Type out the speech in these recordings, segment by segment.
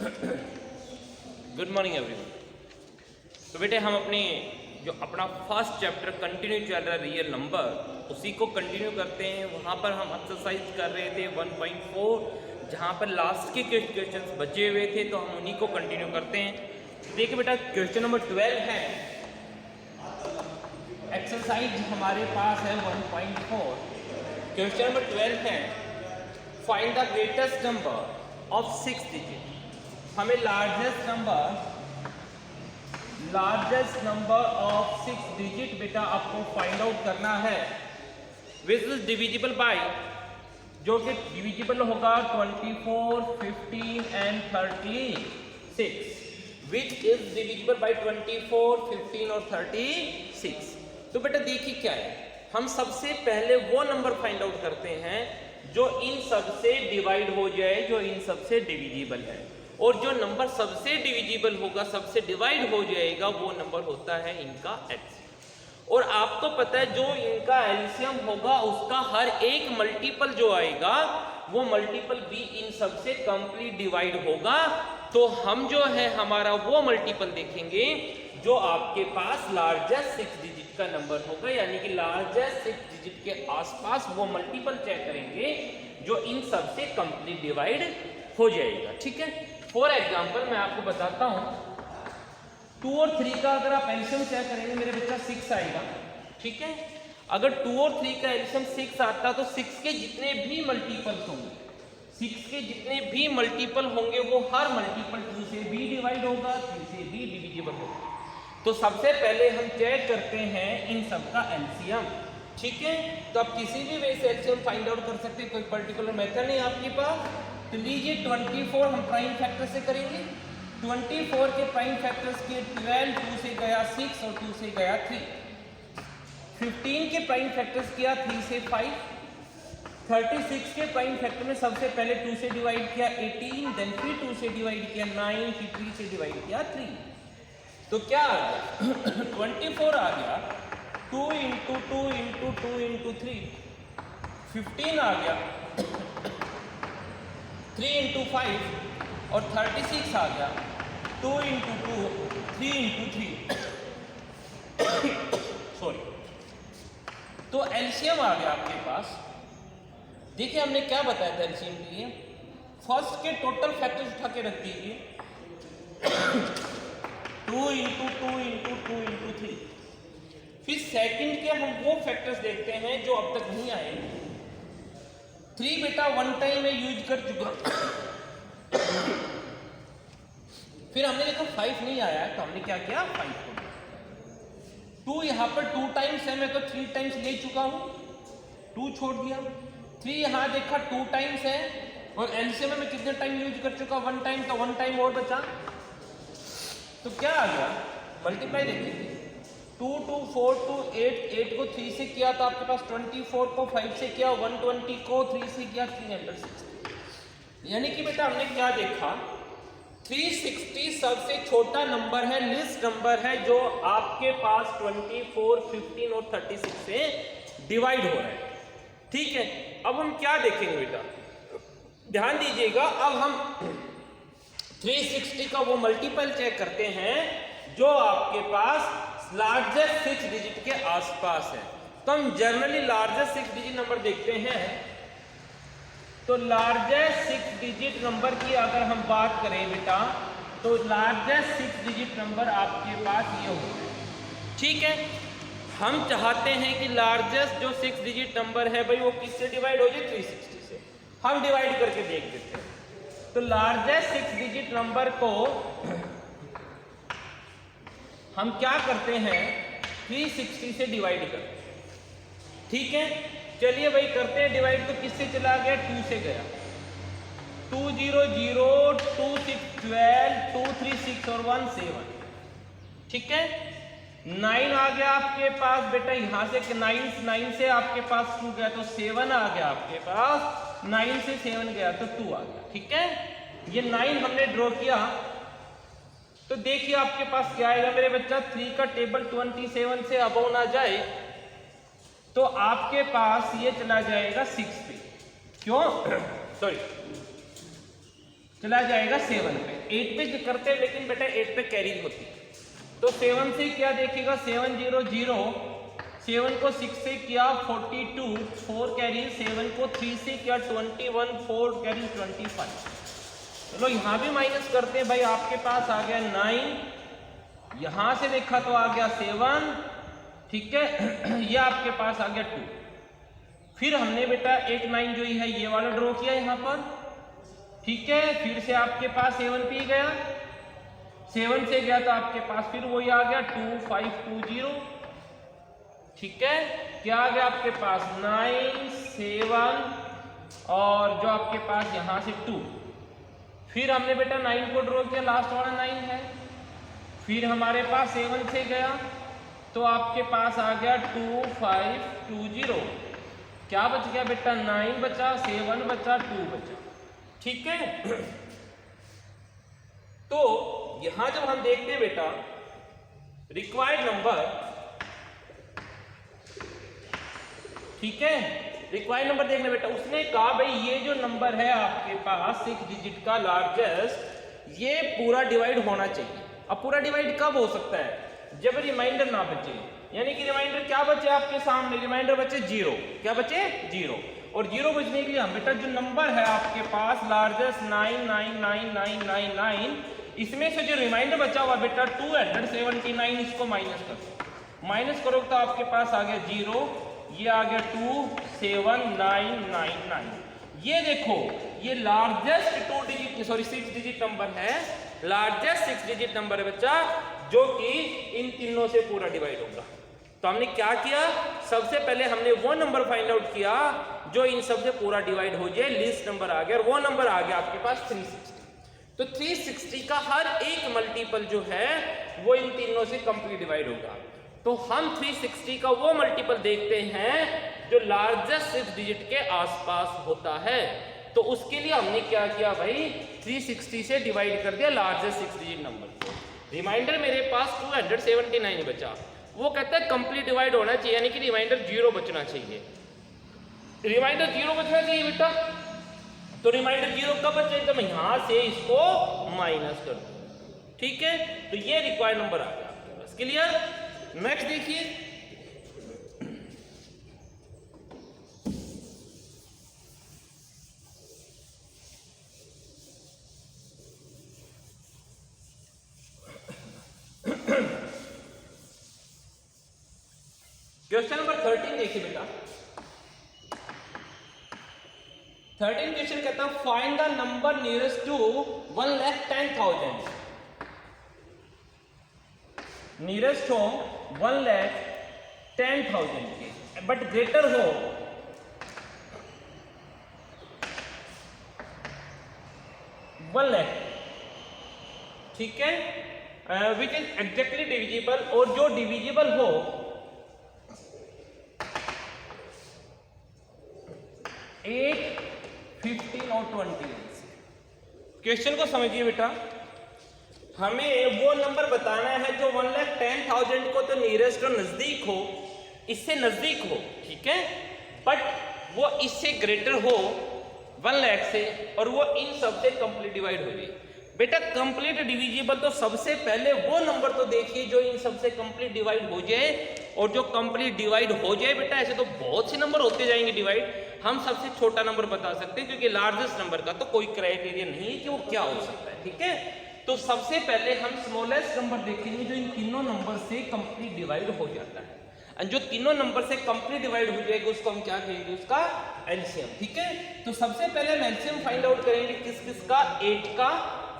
Good morning everyone. तो बेटे हम अपने जो अपना फर्स्ट चैप्टर कंटिन्यू चल रहा है रियल नंबर, उसी को कंटिन्यू करते हैं। वहाँ पर हम एक्सरसाइज कर रहे थे 1.4, जहाँ पर लास्ट के क्वेश्चंस बचे हुए थे, तो हम उन्हीं को कंटिन्यू करते हैं। देखिए बेटा, क्वेश्चन नंबर 12 है, एक्सरसाइज हमारे पास है 1.4। क्वेश्चन नंबर 12 है, find the greatest number of 6 digit. हमें लार्जेस्ट नंबर ऑफ 6 डिजिट बेटा आपको फाइंड आउट करना है, विच इज डिविजिबल बाय, जो कि डिविजिबल होगा 24, 15 and 36, which is divisible by 24, 15 और 36। तो बेटा देखिए क्या है, हम सबसे पहले वो नंबर फाइंड आउट करते हैं जो इन सब से डिवाइड हो जाए, जो इन सब से डिविजिबल है, और जो नंबर सबसे डिविजिबल होगा, सबसे डिवाइड हो जाएगा, वो नंबर होता है इनका एलसीएम। और आपको पता है जो इनका एलसीएम होगा उसका हर एक मल्टीपल जो आएगा वो मल्टीपल भी इन सब से कंप्लीट डिवाइड होगा। तो हम जो है हमारा वो मल्टीपल देखेंगे जो आपके पास लार्जेस्ट 6 डिजिट का नंबर होगा, यानी कि लार्जेस्ट 6 डिजिट के आसपास वो मल्टीपल चेक करेंगे जो इन सब से कंप्लीट डिवाइड हो जाएगा। ठीक है, फॉर एग्जाम्पल मैं आपको बताता हूं, 2 और 3 का अगर आप एलसीएम चेक करेंगे मेरे बच्चा 6 आएगा। ठीक है, अगर 2 और 3 का एलसीएम 6 आता तो 6 के जितने भी मल्टीपल्स होंगे, 6 के जितने भी मल्टीपल होंगे वो हर मल्टीपल 2 से भी डिवाइड होगा, 3 से भी डिविजिबल होगा। तो सबसे पहले हम चेक करते हैं इन सब का एलसीएम। ठीक है, तो आप किसी भी वे से एलसीएम फाइंड आउट कर सकते हैं, कोई पर्टिकुलर मेथड नहीं आपके पास। तो लीजिए 24 हम प्राइम फैक्टर से करेंगे। 24 के प्राइम फैक्टर्स के 12, 2 से गया 6 और 2 से गया 3। 15 के प्राइम फैक्टर्स किया 3 से 5। 36 के प्राइम फैक्टर में सबसे पहले 2 से डिवाइड किया 18, देन फिर 2 से डिवाइड किया 9, फिर 3 से डिवाइड किया 3। तो क्या आ गया 24 आ गया 2 इंटू 2 इंटू 2 इंटू 3। 15 आ गया 3 इंटू 5 और 36 आ गया 2 इंटू 2, 3 इंटू 3 सॉरी। तो एलसीएम आ गया आपके पास। देखिए हमने क्या बताया था एलसीएम के लिए, फर्स्ट के टोटल फैक्टर्स उठा के रख दीजिए 2 इंटू 2 इंटू 2 इंटू 3। फिर सेकंड के हम वो फैक्टर्स देखते हैं जो अब तक नहीं आए। 3 बेटा 1 टाइम में यूज कर चुका, फिर हमने देखा 5 नहीं आया तो हमने क्या किया 5 को। 2 यहाँ पर 2 टाइम्स है, मैं तो 3 टाइम्स ले चुका हूँ, 2 छोड़ दिया। 3 यहाँ देखा 2 टाइम्स है और एलसीएम में कितने टाइम यूज कर चुका 1 टाइम, तो 1 टाइम और बचा। तो क्या आ गया मल्टीप्लाई देखिए 2 2 4 2 8, 8 को 3 से किया तो आपके पास 24 को 5 से किया, 120 को 3 से किया 360। यानी कि बेटा हमने क्या देखा, 360 सबसे छोटा नंबर है, लिस्ट नंबर है जो आपके पास 24, 15 और 36 से डिवाइड हो रहा है। ठीक है, अब हम क्या देखेंगे बेटा, ध्यान दीजिएगा। अब हम 360 का वो मल्टीपल चेक करते हैं जो आपके पास लार्जेस्ट 6 डिजिट के आसपास है। तो हम जनरली लार्जेस्ट 6 डिजिट नंबर देखते हैं। तो लार्जेस्ट 6 डिजिट नंबर की अगर हम बात करें बेटा, तो लार्जेस्ट 6 डिजिट नंबर आपके पास ये होगा। ठीक है, हम चाहते हैं कि लार्जेस्ट जो 6 डिजिट नंबर है भाई वो किससे डिवाइड हो जाए, 360 से। हम डिवाइड करके देख देते हैं। तो लार्जेस्ट 6 डिजिट नंबर को हम क्या करते हैं 360 से डिवाइड करते हैं। ठीक है, चलिए भाई करते हैं डिवाइड। तो किससे चला गया, 2 से गया, 2 0 0, 2 6 12, 2 3 6 और 1 7। ठीक है, 9 आ गया आपके पास बेटा, यहां से 9 से आपके पास 2 गया तो 7 आ गया आपके पास, 9 से 7 गया तो 2 आ गया। ठीक है, ये 9 हमने ड्रॉ किया। तो देखिए आपके पास क्या आएगा मेरे बच्चा, 3 का टेबल 27 से अबव ना जाए तो आपके पास ये चला जाएगा 6 पे। क्यों सॉरी चला जाएगा 7 पे। 8 पे करते हैं लेकिन बेटा 8 पे कैरी होती है, तो 7 से क्या देखिएगा 7 0 0, 7 को 6 से किया 42, 4 कैरी, 7 को 3 से किया 21, 4 कैरी 25। चलो यहाँ भी माइनस करते हैं भाई, आपके पास आ गया 9, यहां से देखा तो आ गया 7, ठीक है। ये आपके पास आ गया 2। फिर हमने बेटा एक 9 जो है ये वाला ड्रॉ किया यहाँ पर, ठीक है। फिर से आपके पास 7 पे गया, 7 से गया तो आपके पास फिर वही आ गया 2 5 2 0, ठीक है। क्या आ गया आपके पास 9 7 और जो आपके पास यहां से 2। फिर हमने बेटा 9 को ड्रॉ किया, लास्ट वाला 9 है। फिर हमारे पास 7 से गया तो आपके पास आ गया 2 5 2 0। क्या बच गया बेटा 9 बचा, 7 बचा, 2 बचा, ठीक है। तो यहां जब हम देखते हैं बेटा रिक्वायर्ड नंबर, ठीक है, रिक्वायर्ड नंबर देखना बेटा, उसने कहा भाई ये जो नंबर है आपके पास 6 डिजिट का लार्जेस्ट, ये पूरा डिवाइड होना चाहिए। अब पूरा डिवाइड कब हो सकता है? जब रिमाइंडर ना बचे, यानी कि रिमाइंडर क्या बचे आपके सामने, रिमाइंडर बचे 0। क्या बचे 0, और 0 बचने के लिए हम बेटा जो नंबर है आपके पास लार्जेस्ट 9999999, इसमें से जो रिमाइंडर बचा हुआ बेटा 279, इसको माइनस करो। माइनस करो तो आपके पास आ गया 0, ये आ गया 27999। ये देखो ये लार्जेस्ट 6 डिजिट नंबर है, लार्जेस्ट 6 डिजिट नंबर है बच्चा, जो कि इन तीनों से पूरा डिवाइड होगा। तो हमने क्या किया, सबसे पहले हमने वो नंबर फाइंड आउट किया जो इन सब से पूरा डिवाइड हो जाए, लीस्ट नंबर आ गया, और वो नंबर आ गया आपके पास 360। तो 360 का हर एक मल्टीपल जो है वो इन तीनों से कंप्लीट डिवाइड होगा। तो हम 360 का वो मल्टीपल देखते हैं जो लार्जेस्ट 6 डिजिट के आसपास होता है। तो उसके लिए हमने क्या किया भाई, 360 से डिवाइड कर दिया लार्जेस्ट 6 डिजिट नंबर को। रिमाइंडर मेरे पास 279 बचा, वो कहता है कंप्लीट डिवाइड होना चाहिए, यानी कि रिमाइंडर 0 बचना चाहिए। रिमाइंडर 0 बचना चाहिए बेटा, तो रिमाइंडर 0 कब बचे, तो मैं यहां से इसको माइनस कर दूं, ठीक है। तो ये रिक्वायर्ड नंबर आ गया आपके पास, क्लियर। नेक्स्ट देखिए, क्वेश्चन नंबर 13 देखिए बेटा। 13 क्वेश्चन कहता है find the number nearest to 1,10,000, nearest हो 1,10,000 के, बट ग्रेटर हो 1 लाख, ठीक है, विच इज एग्जैक्टली डिविजिबल, और जो डिविजिबल हो 8, 15 और 20। क्वेश्चन को समझिए बेटा, हमें वो नंबर बताना है जो 1,10,000 को तो नियरेस्ट और नजदीक हो, इससे नजदीक हो, ठीक है, बट वो इससे ग्रेटर हो 1 लाख से, और वो इन सब से कंप्लीट डिवाइड हो जाए। बेटा कंप्लीट डिविजिबल तो सबसे पहले वो नंबर तो देखिए जो इन सब से कंप्लीट डिवाइड हो जाए, और जो कंप्लीट डिवाइड हो जाए बेटा, ऐसे तो बहुत से नंबर होते जाएंगे डिवाइड, हम सबसे छोटा नंबर बता सकते हैं, क्योंकि लार्जेस्ट नंबर का तो कोई क्राइटेरिया नहीं है कि वो क्या हो सकता है, ठीक है। तो सबसे पहले हम स्मॉलेस्ट नंबर देखेंगे जो इन तीनों नंबर से कंप्लीट डिवाइड हो जाता है, और जो तीनों नंबर से कंप्लीट डिवाइड हो जाएगा उसको हम क्या कहेंगे, उसका एलसीएम, ठीक है। तो सबसे पहले हम एलसीएम फाइंड आउट करेंगे किस किस का, 8 का,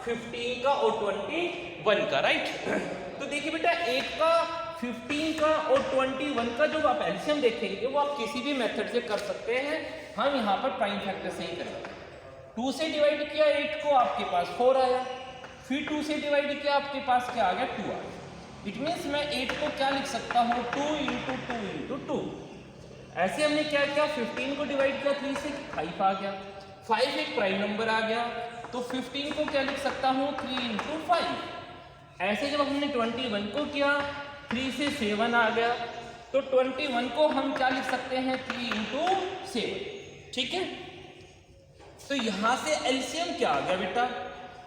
15 का और 21 का, राइट। तो देखिए बेटा 8 का, 15 का और 21 का जो आप एलसीएम देखेंगे वो आप किसी भी मेथड से कर सकते हैं, हम यहाँ पर प्राइम फैक्टर से ही करेंगे। 2 से डिवाइड किया 8 को, आपके पास 4 आया, फिर 2 से डिवाइड किया, आपके पास क्या आ गया, 2 आ गया। इट मीन्स मैं 8 को क्या लिख सकता हूँ, 2 × 2 × 2। ऐसे हमने क्या किया, 15 को डिवाइड किया 3 से, 5 आ गया, 5 एक प्राइम नंबर आ गया, तो 15 को क्या लिख सकता हूँ, 3 × 5। ऐसे जब हमने 21 को किया 3 से 7 आ गया, तो 21 को हम क्या लिख सकते हैं, 3 × 7, ठीक है। तो यहां से एलसीएम क्या आ गया बेटा,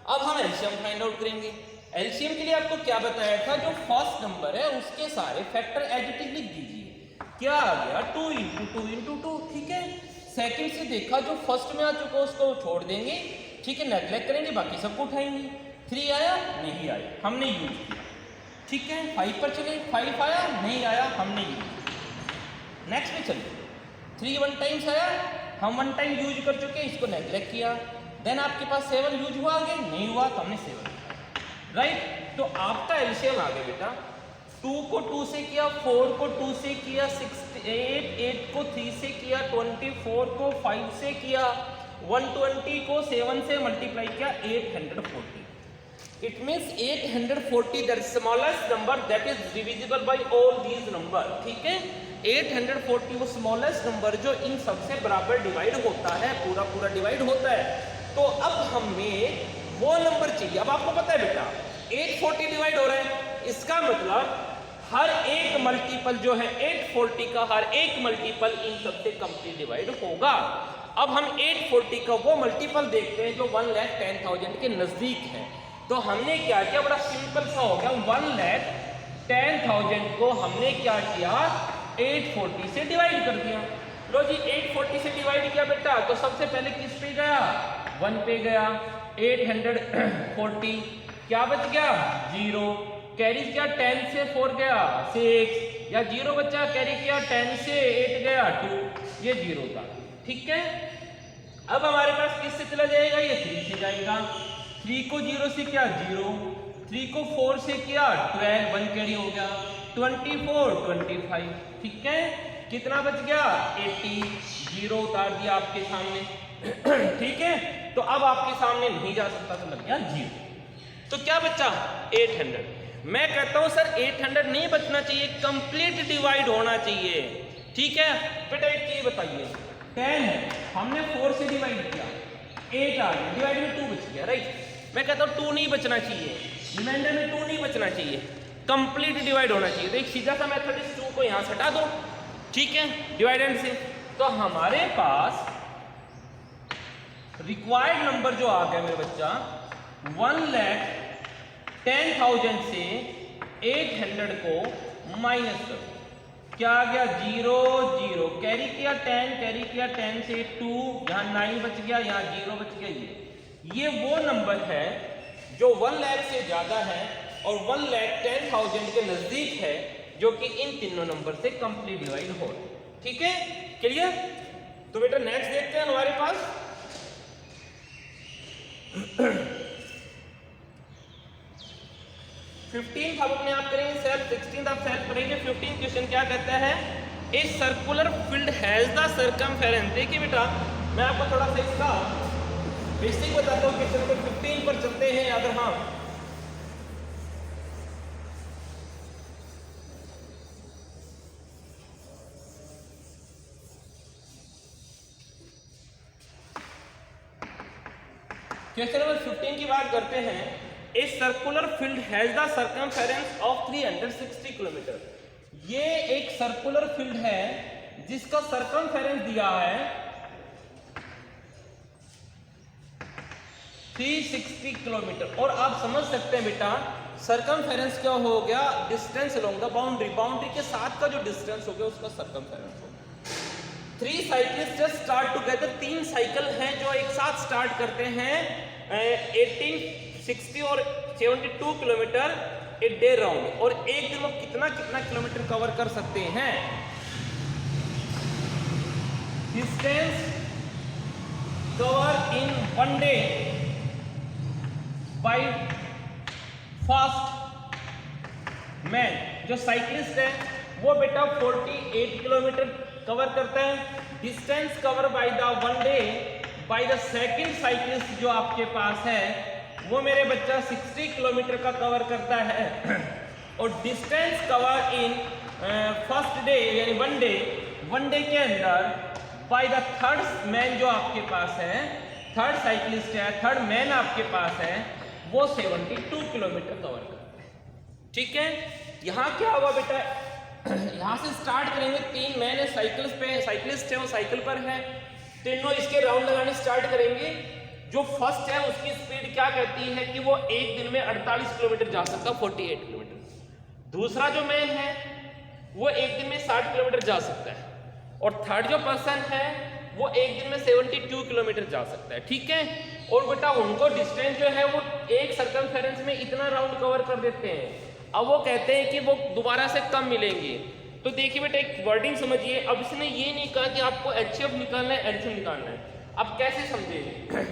अब हम एलसीएम फाइंड आउट करेंगे। एलसीएम के लिए आपको क्या बताया था, जो फर्स्ट नंबर है उसके सारे फैक्टर एज इट इज लिख दीजिए। क्या आ गया 2 × 2 × 2, ठीक है। सेकंड से देखा जो फर्स्ट में आ चुका उसको छोड़ देंगे, ठीक है, नेगलेक्ट करेंगे, बाकी सबको उठाएंगे। 3 आया नहीं आया, हमने यूज किया, ठीक है। 5 पर चले, 5 आया नहीं आया, हमने यूज किया। नेक्स्ट पे चले, 3 1 टाइम्स आया, हम 1 टाइम यूज कर चुके, इसको नेगलेक्ट किया। देन आपके पास 7 यूज हुआ, आगे नहीं हुआ तो हमने 7 राइट। तो आपका एलसीएम आ गया बेटा, 2 को 2 से किया, 4 को 2 से किया, 8 को 3 से किया, 24 को 5 से किया, 120 को 7 से मल्टीप्लाई किया, 840। It means 840 that is smallest number that is divisible by all these number, ठीक है। 840 वो स्मॉलेस्ट नंबर जो इन सबसे बराबर डिवाइड होता है, पूरा पूरा डिवाइड होता है। तो अब हमें वो नंबर चाहिए। अब आपको पता है बेटा 840 डिवाइड हो रहा है, इसका मतलब हर एक मल्टीपल जो है 840 का हर एक मल्टीपल इन सबसे कंप्लीट डिवाइड होगा। अब हम 840 का वो मल्टीपल देखते हैं जो 1,10,000 के नजदीक है। तो हमने क्या किया, बड़ा सिंपल सा हो गया, 1,10,000 को हमने क्या किया, 840 से डिवाइड कर दिया। लो जी 840 से डिवाइड किया बेटा, तो सबसे पहले किस पे गया, 1 पे गया। 840 क्या बच गया, 0, कैरी किया 10 से 4 गया 6, या 0 बचा, कैरी किया 10 से 8 गया 2, ये 0 था, ठीक है। अब हमारे पास किससे चला जाएगा, ये 3 से जाएगा। 3 को 0 से किया 0, 3 को 4 से किया 12, 1 कैरी हो गया, 24 25, ठीक है। कितना बच गया, 80, 0 उतार दिया आपके सामने, ठीक है। तो अब आपके सामने नहीं जा सकता तो लग गया 0। तो क्या बचा, 800। मैं कहता हूं सर 800 नहीं बचना चाहिए, कंप्लीट डिवाइड होना चाहिए, ठीक है। बेटा एक चीज बताइए, 10 है, हमने 4 से डिवाइड किया, 8 आ गया, डिवाइड में 2 बच गया, राइट। मैं कहता हूं 2 नहीं बचना चाहिए, रिमाइंडर में 2 नहीं बचना चाहिए, कंप्लीट डिवाइड होना चाहिए। तो एक सीधा सा मेथड इस 2 को यहां से हटा दो, ठीक है, डिवाइडेंड से। तो हमारे पास रिक्वायर्ड नंबर जो आ गया मेरे बच्चा, 1,10,000 से 800 को माइनस करो, क्या आ गया 0 0, कैरी किया 10, कैरी किया 10 से 2, यहाँ 9 बच गया, यहाँ 0 बच गया। ये वो नंबर है जो 1 लाख से ज्यादा है और 1,10,000 के नजदीक है, जो कि इन तीनों नंबर से कंप्लीट डिवाइड हो, ठीक है, क्लियर। तो बेटा नेक्स्ट देखते हैं हमारे पास 15th अब अपने आप करेंगे सेल्फ, 16th आप सेल्फ करेंगे। 15th क्वेश्चन क्या कहता है, a circular field has the circumference. देखिए बेटा मैं आपको थोड़ा सा इसका बेसिक बताता हूँ। क्वेश्चन नंबर 15 पर चलते हैं। अगर हम क्वेश्चन नंबर 15 की बात करते हैं, a circular field has the circumference of 360 kilometre. ये एक सर्कुलर फील्ड है जिसका सर्कमफेरेंस दिया है 360 किलोमीटर। और आप समझ सकते हैं बेटा सर्कमफेरेंस क्या हो गया, distance along the boundary, boundary के साथ का जो डिस्टेंस हो गया उसका सर्कमफेरेंस हो गया। 3 cycles just start together, 3 cycle हैं जो एक साथ स्टार्ट करते हैं 1860 और 72 किलोमीटर ए डे राउंड। और एक दिन वो कितना कितना किलोमीटर कवर कर सकते हैं। Distance cover in 1 day by fast man. जो साइकिलिस्ट है वो बेटा 48 किलोमीटर कवर करता है। Distance cover by the 1 day by the second cyclist जो आपके पास है वो मेरे बच्चा 60 किलोमीटर का कवर करता है। और distance cover in first day यानी 1 डे के अंदर बाय द थर्ड मैन जो आपके पास है, थर्ड साइकिलिस्ट है, थर्ड मैन आपके पास है, वो 72 किलोमीटर कवर करता है, ठीक है। यहाँ क्या हुआ बेटा, यहाँ से स्टार्ट करेंगे, 3 मैन है साइकिल पे, साइकिलिस्ट है वो साइकिल पर है, तीनों इसके राउंड लगाने स्टार्ट करेंगे। जो फर्स्ट है उसकी स्पीड क्या कहती है कि वो एक दिन में 48 किलोमीटर जा सकता है, 48 किलोमीटर। दूसरा जो मैन है वो एक दिन में 60 किलोमीटर जा सकता है, और थर्ड जो पर्सन है वो एक दिन में 72 किलोमीटर जा सकता है, ठीक है। और बेटा उनको डिस्टेंस जो है वो एक सर्कमफेरेंस में इतना राउंड कवर कर देते हैं। अब वो कहते हैं कि वो दोबारा से कम मिलेंगे। तो देखिए बेटा एक वर्डिंग समझिए। अब इसने ये नहीं कहा कि आपको HCF निकालना है, LCM निकालना है। अब कैसे समझेंगे?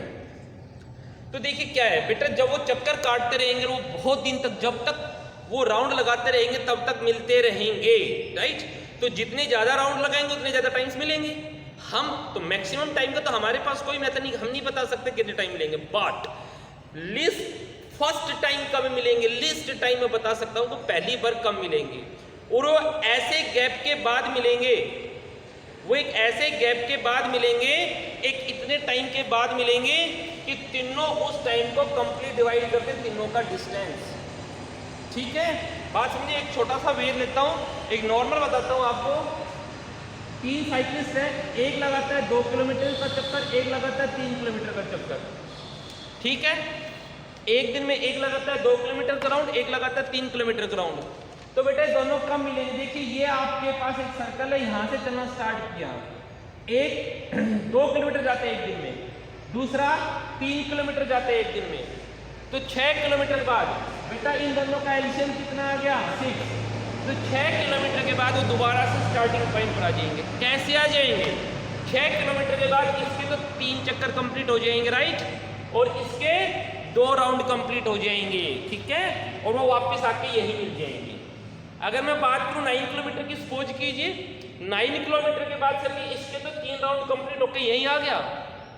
तो देखिए क्या है बेटा, जब वो चक्कर काटते रहेंगे वो बहुत दिन तक, जब तक वो राउंड लगाते रहेंगे तब तक मिलते रहेंगे, राइट। तो जितने ज्यादा राउंड लगाएंगे उतने ज्यादा टाइम्स मिलेंगे। हम तो मैक्सिमम टाइम का तो हमारे पास कोई मेथड नहीं, हम नहीं बता सकते कितने टाइम मिलेंगे, बट लिस्ट फर्स्ट टाइम कब मिलेंगे, लिस्ट टाइम में बता सकता हूं, तो पहली बार कम मिलेंगे। और वो ऐसे गैप के बाद मिलेंगे, वो एक ऐसे गैप के बाद मिलेंगे, एक इतने टाइम के बाद मिलेंगे कि तीनों उस टाइम को कंप्लीट डिवाइड करते तीनों का डिस्टेंस, ठीक है। बात समझिए। एक छोटा सा वेव लेता हूं, एक नॉर्मल बताता हूं आपको। 3 साइकिलिस्ट है, एक लगाता है 2 किलोमीटर का चक्कर, एक लगाता है 3 किलोमीटर का चक्कर, ठीक है। एक दिन में एक लगाता है 2 किलोमीटर का राउंड, एक लगाता है 3 किलोमीटर का राउंड। तो बेटा दोनों कम मिलेंगे। देखिए ये आपके पास एक सर्कल है, यहाँ से चलना स्टार्ट किया, एक 2 किलोमीटर जाते हैं एक दिन में, दूसरा 3 किलोमीटर जाते हैं एक दिन में। तो 6 किलोमीटर बाद बेटा इन दोनों का एलसीएम कितना आ गया, 6। तो 6 किलोमीटर के बाद वो दोबारा से स्टार्टिंग पॉइंट पर आ जाएंगे। कैसे आ जाएंगे? 6 किलोमीटर के बाद इसके तो 3 चक्कर कंप्लीट हो जाएंगे, राइट, और इसके 2 राउंड कंप्लीट हो जाएंगे, ठीक है, और वो वापस आके यही मिल जाएंगे। अगर मैं बात करूं 9 किलोमीटर की, सपोज कीजिए 9 किलोमीटर के बाद सर इसके तो 3 राउंड कंप्लीट होकर यही आ गया,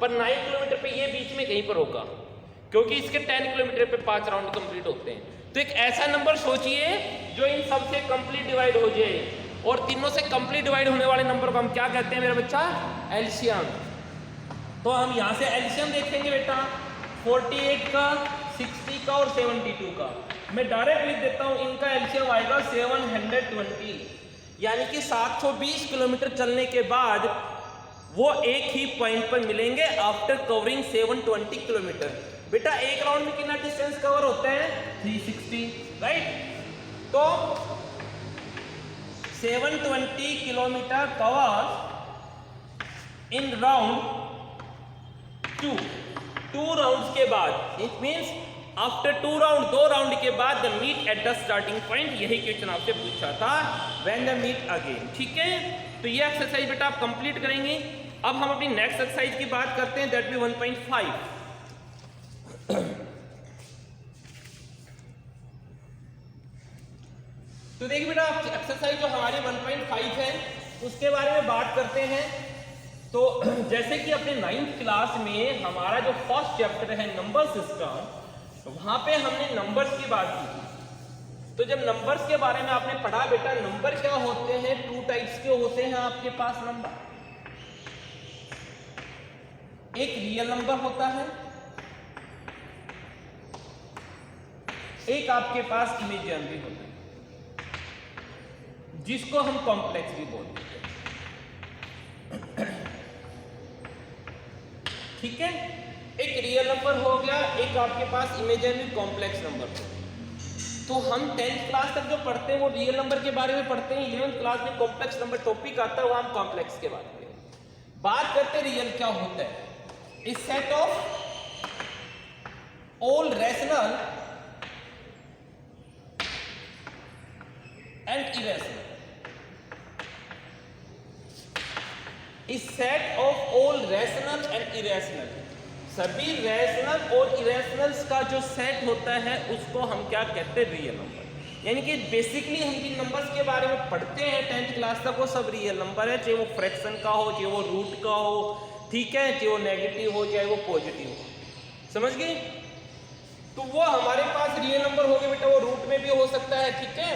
पर 9 किलोमीटर पे ये बीच में कहीं पर होगा, क्योंकि इसके 10 किलोमीटर पे 5 राउंड कंप्लीट होते हैं। तो एक ऐसा नंबर सोचिए जो इन सब से कंप्लीट डिवाइड हो जाए, और तीनों से कंप्लीट डिवाइड होने वाले नंबर को हम क्या कहते हैं मेरा बच्चा? एलसीएम। तो हम यहाँ से एलसीएम देखेंगे बेटा, 48 का, 60 का और 72 का। मैं डायरेक्ट लिख देता हूँ, इनका एलसीएम आएगा 720, यानी कि 720 किलोमीटर चलने के बाद वो एक ही पॉइंट पर मिलेंगे आफ्टर कवरिंग 720 किलोमीटर। बेटा एक राउंड में कितना डिस्टेंस कवर होता है? 360, राइट। तो 720 kilometre cover in round 2 rounds के बाद, it means after 2 round, 2 round के बाद the meet at the starting point. यही क्वेश्चन आपसे पूछा था, व्हेन द मीट अगेन, ठीक है। तो ये एक्सरसाइज बेटा आप कंप्लीट करेंगे। अब हम अपनी नेक्स्ट एक्सरसाइज की बात करते हैं, दैट बी 1.5। तो देखिए बेटा एक्सरसाइज जो हमारी 1.5 है उसके बारे में बात करते हैं। तो जैसे कि अपने 9th क्लास में हमारा जो फर्स्ट चैप्टर है नंबर सिस्टम, वहां पे हमने नंबर्स की बात की थी। तो जब नंबर्स के बारे में आपने पढ़ा बेटा, नंबर क्या होते हैं? 2 टाइप्स के होते हैं आपके पास नंबर। एक रियल नंबर होता है, एक आपके पास इमेजिनरी होता है, जिसको हम कॉम्प्लेक्स भी बोलते हैं, ठीक है। एक रियल नंबर हो गया, एक आपके पास इमेजिनरी कॉम्प्लेक्स नंबर। तो हम 10th क्लास तक जो पढ़ते हैं वो रियल नंबर के बारे में पढ़ते हैं। 11th क्लास में कॉम्प्लेक्स नंबर टॉपिक आता है, वहां हम कॉम्प्लेक्स के बारे में बात करते हैं। रियल क्या होता है? इस set of all rational and irrational, इस set of all rational and irrational, सभी रैशनल और इरेशनल्स का जो सेट होता है उसको हम क्या कहते हैं? Real number. यानी कि बेसिकली हम जिन नंबर्स के बारे में पढ़ते हैं 10th क्लास तक वो सब रियल नंबर है, चाहे वो फ्रैक्शन का हो, चाहे वो रूट का हो, ठीक है, चाहे वो नेगेटिव हो, चाहे वो पॉजिटिव हो, समझ गए। तो वो हमारे पास रियल नंबर हो गए बेटा, वो रूट में भी हो सकता है, ठीक है,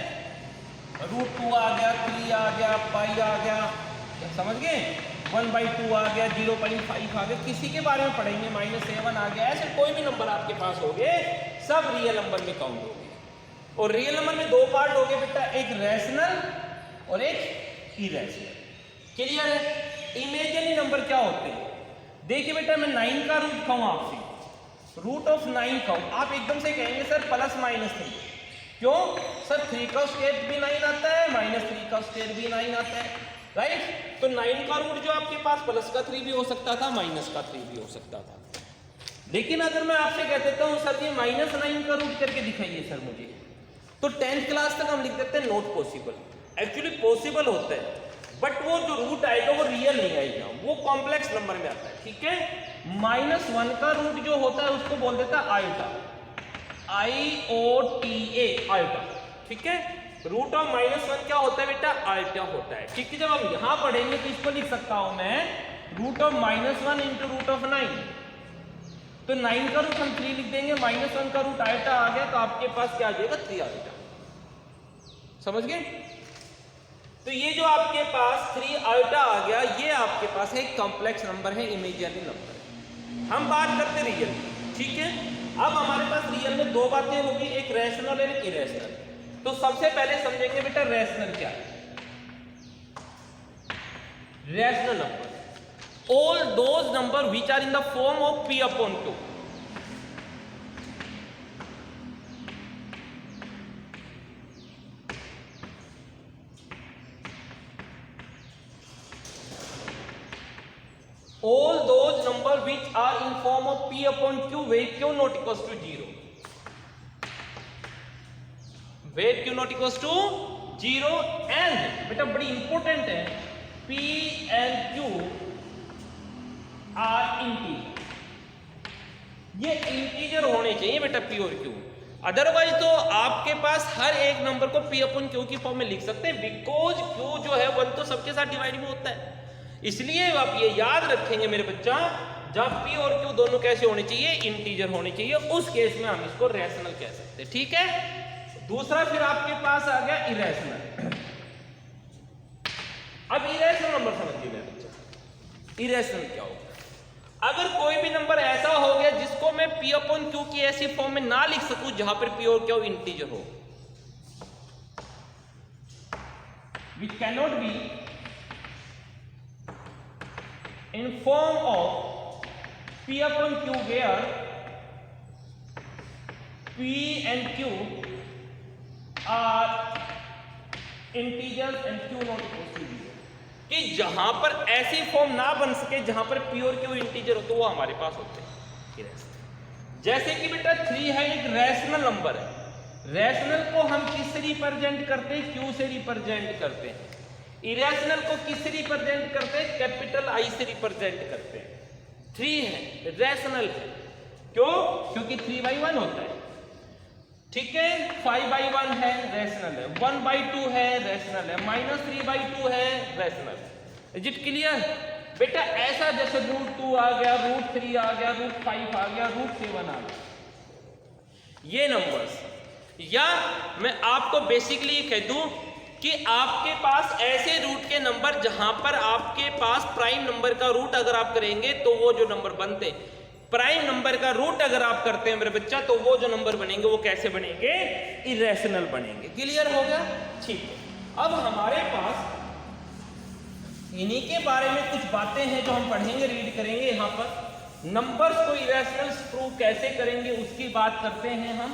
√2 आ गया, 3 आ गया, पाई आ गया, समझ गए, 1/2 आ गया, 0.5 आ गया, किसी के बारे में पढ़ेंगे, -7 आ गया, ऐसे कोई भी नंबर आपके पास हो गए सब रियल नंबर में काउंट हो गए। और रियल नंबर में 2 पार्ट हो गए बेटा, एक रैशनल और एक इरेशनल। क्लियर है? इमेजिनरी नंबर क्या होते हैं? देखिए बेटा मैं 9 का रूट खाऊं आपसे, रूट ऑफ 9 का, आप एकदम से कहेंगे सर प्लस माइनस 3, क्यों सर 3 का स्क्वायर भी 9 आता है, -3 का स्क्वायर भी 9 आता है, राइट। तो 9 का रूट जो आपके पास प्लस का 3 भी हो सकता था, माइनस का 3 भी हो सकता था। लेकिन अगर मैं आपसे कह देता हूं सर ये -9 का रूट करके दिखाइए सर मुझे, तो 10th क्लास तक हम लिख देते हैं नॉट पॉसिबल। एक्चुअली पॉसिबल होता है, बट वो जो रूट आएगा वो रियल नहीं आएगा, वो कॉम्प्लेक्स नंबर में आता है, ठीक है। -1 का रूट जो होता है उसको बोल देता है आयोटा, IOTA, आयोटा, ठीक है। रूट ऑफ -1 क्या होता है बेटा, आयोटा होता है, ठीक है। जब हम यहां पढ़ेंगे तो इसको लिख सकता हूं मैं root of -1 into root of 9, तो 9 का रूट हम 3 लिख देंगे, -1 का रूट आयोटा आ गया, तो आपके पास क्या आ जाएगा 3 आयोटा, समझ गए। तो ये जो आपके पास 3 आयोटा आ गया, ये आपके पास एक कॉम्प्लेक्स नंबर है, इमेजिनरी नंबर है। हम बात करते रियल, ठीक है। अब हमारे पास रियल में दो बातें होगी, एक रैशनल और एक इरेशनल। तो सबसे पहले समझेंगे बेटा रैशनल क्या है। Rational number, all those number which are in the form of p upon q, all those number which are in form of p upon q where q not equals to 0, where q not equals to 0 and बेटा बड़ी important है, p and q are integer, ये integer होने चाहिए बेटा p और q, otherwise तो आपके पास हर एक नंबर को p अपन q की फॉर्म में लिख सकते हैं, बिकॉज q जो है 1 तो सबके साथ डिवाइड में होता है। इसलिए आप ये याद रखेंगे मेरे बच्चा, जब p और q दोनों कैसे होने चाहिए, इंटीजर होने चाहिए, उस केस में हम इसको रैशनल कह सकते हैं, ठीक है। दूसरा फिर आपके पास आ गया इरेशनल। अब इरेशनल नंबर समझिए मेरे बच्चा, इरेशनल क्या होगा। अगर कोई भी नंबर ऐसा हो गया जिसको मैं p अपॉन q की ऐसी फॉर्म में ना लिख सकूं जहां पर p और q इंटीजर हो, which cannot be in form of p upon q where p and q are integers and q not equal to 0, कि जहां पर ऐसी फॉर्म ना बन सके जहां पर p और q इंटीजर हो तो वो हमारे पास होते हैं। जैसे कि बेटा 3 है, एक रैशनल नंबर है, रैशनल को हम किससे रिप्रेजेंट करते हैं, q से रिप्रेजेंट करते हैं। इरेशनल को किससे रिप्रेजेंट करते हैं, कैपिटल I से रिप्रेजेंट करते हैं। 3 है, रैशनल है, क्यों, क्योंकि 3/1 होता है, ठीक है। 5/1 है, रैशनल है। 1/2 है, रैशनल है। -3/2 है, रैशनल है। इज इट क्लियर बेटा। ऐसा जैसे √2 आ गया, √3 आ गया, √5 आ गया, √7 आ गया, ये नंबर्स। या मैं आपको बेसिकली ये कह दूं कि आपके पास ऐसे रूट के नंबर जहां पर आपके पास प्राइम नंबर का रूट अगर आप करेंगे तो वो जो नंबर बनते, प्राइम नंबर का रूट अगर आप करते हैं मेरे बच्चा, तो वो जो नंबर बनेंगे वो कैसे बनेंगे, इरेशनल बनेंगे। क्लियर हो गया, ठीक है। अब हमारे पास इन्हीं के बारे में कुछ बातें हैं जो हम पढ़ेंगे, रीड करेंगे। यहां पर नंबर्स को इरेशनल प्रूव कैसे करेंगे उसकी बात करते हैं हम।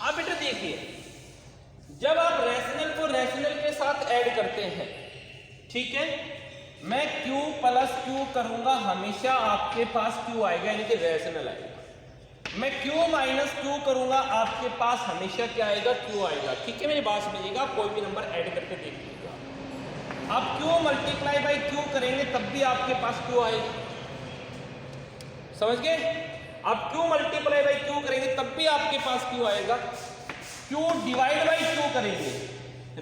अब बेटा देखिए, जब आप रैशनल को रैशनल के साथ ऐड करते हैं, ठीक है, मैं q प्लस q करूंगा, हमेशा आपके पास q आएगा, यानी कि रैशनल आएगा। मैं q माइनस q करूंगा, आपके पास हमेशा क्या आएगा, q आएगा, ठीक है। मेरी बात समझिएगा, कोई भी नंबर ऐड करके देख लीजिएगा, आप q मल्टीप्लाई बाई q करेंगे तब भी आपके पास q आएगा, समझ गए। आप q मल्टीप्लाई बाई q करेंगे तब भी आपके पास q आएगा। q डिवाइड बाई q करेंगे,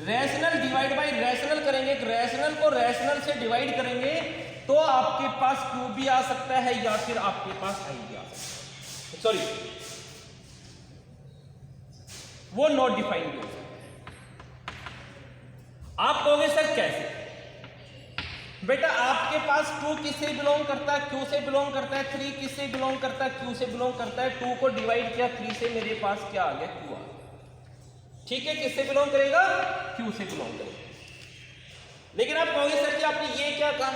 रैशनल डिवाइड बाई रैशनल करेंगे, रैशनल को रैशनल से डिवाइड करेंगे तो आपके पास q भी आ सकता है या फिर आपके पास i भी आ सकता है, सॉरी वो नॉट डिफाइंड हो सकता है। आप कहोगे सर कैसे, बेटा आपके पास 2 किससे बिलोंग करता है, q से बिलोंग करता है। 3 किससे बिलोंग करता है, q से बिलोंग करता है। 2 को डिवाइड किया 3 से, मेरे पास क्या आ गया, q आ गया, ठीक है। किससे बिलोंग करेगा, q से बिलोंग करेगा। लेकिन आप कहोगे सर कि आपने ये क्या कहा,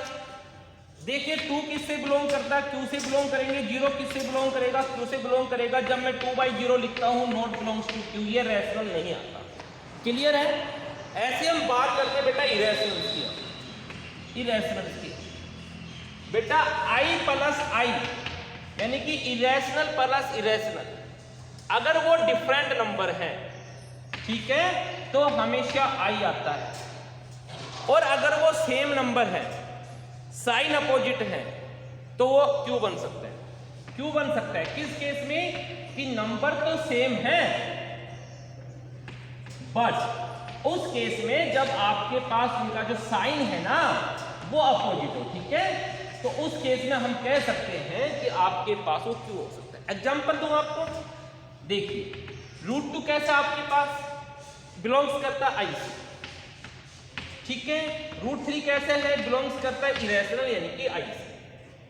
देखिए 2 किससे बिलोंग करता है, Q से बिलोंग करेंगे, 0 किससे बिलोंग करेगा, Q से बिलोंग करेगा। जब मैं 2/0 लिखता हूं नॉट बिलोंग्स टू Q, ये रैशनल नहीं आता। क्लियर है? ऐसे हम बात करते हैं बेटा इरेशनल की, इरेशनल की। बेटा I प्लस I यानी कि इरेशनल प्लस इरेशनल, अगर वो डिफरेंट नंबर है, ठीक है, तो हमेशा I आता है। और अगर वो सेम नंबर है, साइन अपोजिट है, तो वो Q बन सकता है। Q बन सकता है किस केस में कि नंबर तो सेम है, बट उस केस में जब आपके पास उनका जो साइन है ना वो अपोजिट हो, ठीक है, तो उस केस में हम कह सकते हैं कि आपके पास वो Q हो सकता है। एग्जांपल दूं आपको, देखिए √2 कैसा आपके पास बिलोंग्स करता है I से, ठीक है। √3 कैसे है, बिलोंग्स करता है इरेशनल यानी कि I से।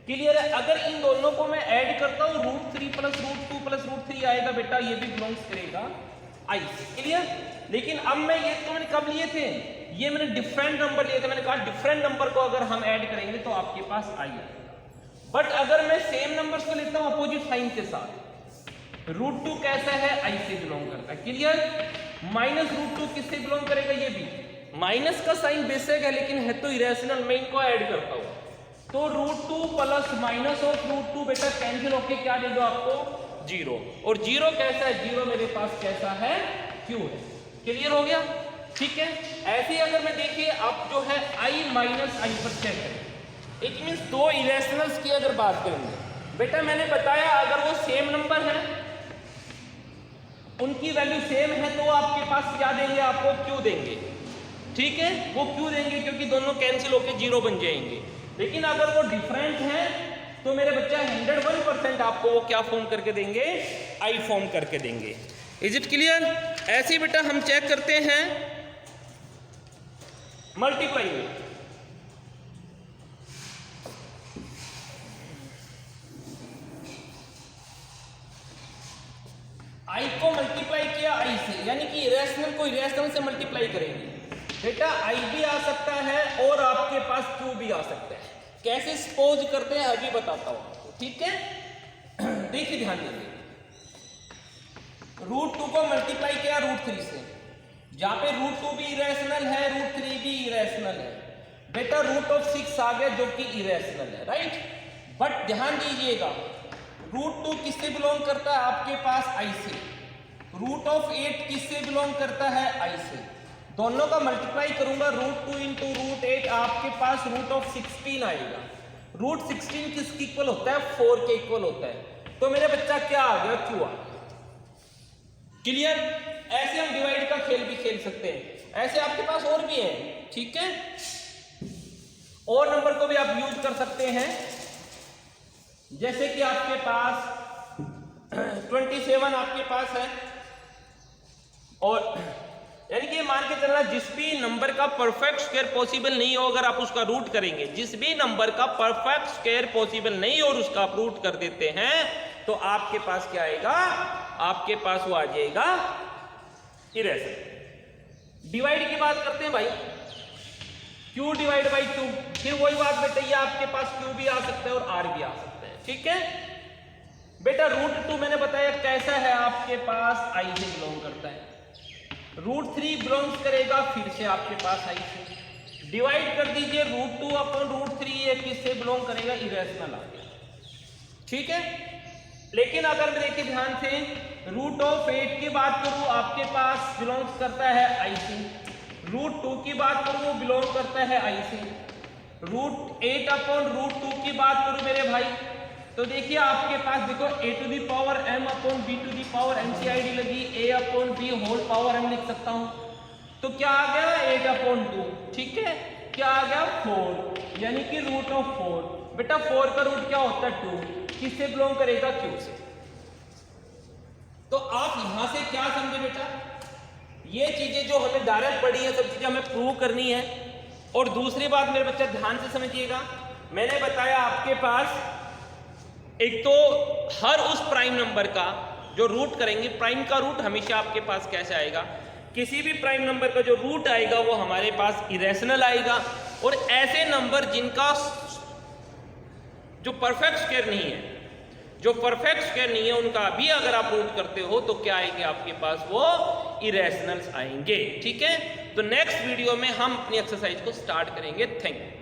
क्लियर है? अगर इन दोनों को मैं ऐड करता हूं √3 प्लस √2 प्लस √3 आएगा बेटा, ये भी बिलोंग्स करेगा I से। क्लियर? लेकिन अब मैं ये तो मैंने कब लिए थे, ये मैंने डिफरेंट नंबर लिए थे। मैंने कहा डिफरेंट नंबर को अगर हम ऐड करेंगे तो आपके पास I आएगा। बट अगर मैं सेम नंबर्स को लेता हूं अपोजिट साइन के साथ, √2 कैसा है, I से बिलोंग करता है। क्लियर? माइनस √2 किससे बिलोंग करेगा, ये भी माइनस का साइन बेसिक है लेकिन है तो इरेशनल, मैं इनको ऐड करता हूं तो √2 प्लस माइनस ऑफ √2 बेटा कैंसिल होके क्या दे दो आपको 0, और 0 कैसा है, 0 मेरे पास कैसा है, Q है। क्लियर हो गया? ठीक है। ऐसे ही अगर मैं देखिए अब जो है I माइनस I पर चेक करें, इट मीन्स दो इरेशनल्स की अगर बात करेंगे बेटा, मैंने बताया अगर वो सेम नंबर है, उनकी वैल्यू सेम है, तो आपके पास क्या देंगे, आपको Q देंगे, ठीक है, वो Q देंगे क्योंकि दोनों कैंसिल होके 0 बन जाएंगे। लेकिन अगर वो डिफरेंट है तो मेरे बच्चा 101% आपको वो क्या फॉर्म करके देंगे, I फॉर्म करके देंगे। Is it clear? ऐसे बेटा हम चेक करते हैं मल्टीप्लाई में। I को मल्टीप्लाई किया I से, यानी कि इरेशनल को इरेशनल से मल्टीप्लाई करेंगे बेटा, I भी आ सकता है और आपके पास Q भी आ सकता है। कैसे सपोज करते हैं अभी बताता हूं आपको, ठीक है। देखिए ध्यान दीजिए, √2 को मल्टीप्लाई किया √3 से, जहां पे √2 भी इरेशनल है, √3 भी इरेशनल है बेटा, √6 आ गया जो कि इरेशनल है, राइट। बट ध्यान दीजिएगा √2 किससे बिलोंग करता है, आपके पास I से, √8 किससे बिलोंग करता है, I से। दोनों का मल्टीप्लाई करूंगा √2 इंटू √8, आपके पास √16 आएगा। √16 किसके इक्वल होता है, 4 के इक्वल होता है। तो मेरे बच्चा क्या आ गया, Q आ गया। क्लियर? ऐसे हम डिवाइड का खेल भी खेल सकते हैं, ऐसे आपके पास और भी है, ठीक है। और नंबर को भी आप यूज कर सकते हैं, जैसे कि आपके पास 27 आपके पास है, और यानी कि मान के चलना जिस भी नंबर का परफेक्ट स्क्वायर पॉसिबल नहीं हो अगर आप उसका रूट करेंगे, जिस भी नंबर का परफेक्ट स्क्वायर पॉसिबल नहीं हो और उसका आप रूट कर देते हैं तो आपके पास क्या आएगा, आपके पास वो आ जाएगा इरेशनल। डिवाइड की बात करते हैं भाई, Q डिवाइड बाई Q, फिर वही बात बेटा, ये आपके पास Q भी आ सकता है और R भी आ सकता है, ठीक है बेटा। √2 मैंने बताया कैसा है, आपके पास I से बिलोंग करता है, √3 बिलोंग्स करेगा फिर से आपके पास I से। डिवाइड कर दीजिए √2 अपॉन √3, ये किससे बिलोंग करेगा, इरेशनल आ गया, ठीक है। लेकिन अगर देखिए ध्यान से √8 की बात करूं, आपके पास बिलोंग्स करता है I से, √2 की बात करूं वो बिलोंग करता है I से, √8 अपॉन √2 की बात करूं मेरे भाई, तो देखिए आपके पास देखो a to the power m upon b to the power NCID लगी, a upon b whole power m लिख सकता हूं, तो क्या आ गया 8 अपॉन 2, ठीक है, क्या आ गया 4, यानी कि √4 बेटा, 4 का रूट क्या होता है 2, किससे बिलोंग करेगा, Q से। तो आप यहां से क्या समझे बेटा, ये चीजें जो हमें डायरेक्ट पढ़ी है सब चीजें हमें प्रूव करनी है। और दूसरी बात मेरे बच्चा ध्यान से समझिएगा, मैंने बताया आपके पास एक तो हर उस प्राइम नंबर का जो रूट करेंगे, प्राइम का रूट हमेशा आपके पास कैसे आएगा, किसी भी प्राइम नंबर का जो रूट आएगा वो हमारे पास इरेशनल आएगा। और ऐसे नंबर जिनका जो परफेक्ट स्क्वायर नहीं है, जो परफेक्ट स्क्वायर नहीं है उनका भी अगर आप रूट करते हो तो क्या आएंगे आपके पास, वो इरेशनल्स आएंगे। ठीक है, तो नेक्स्ट वीडियो में हम अपनी एक्सरसाइज को स्टार्ट करेंगे। Thank you.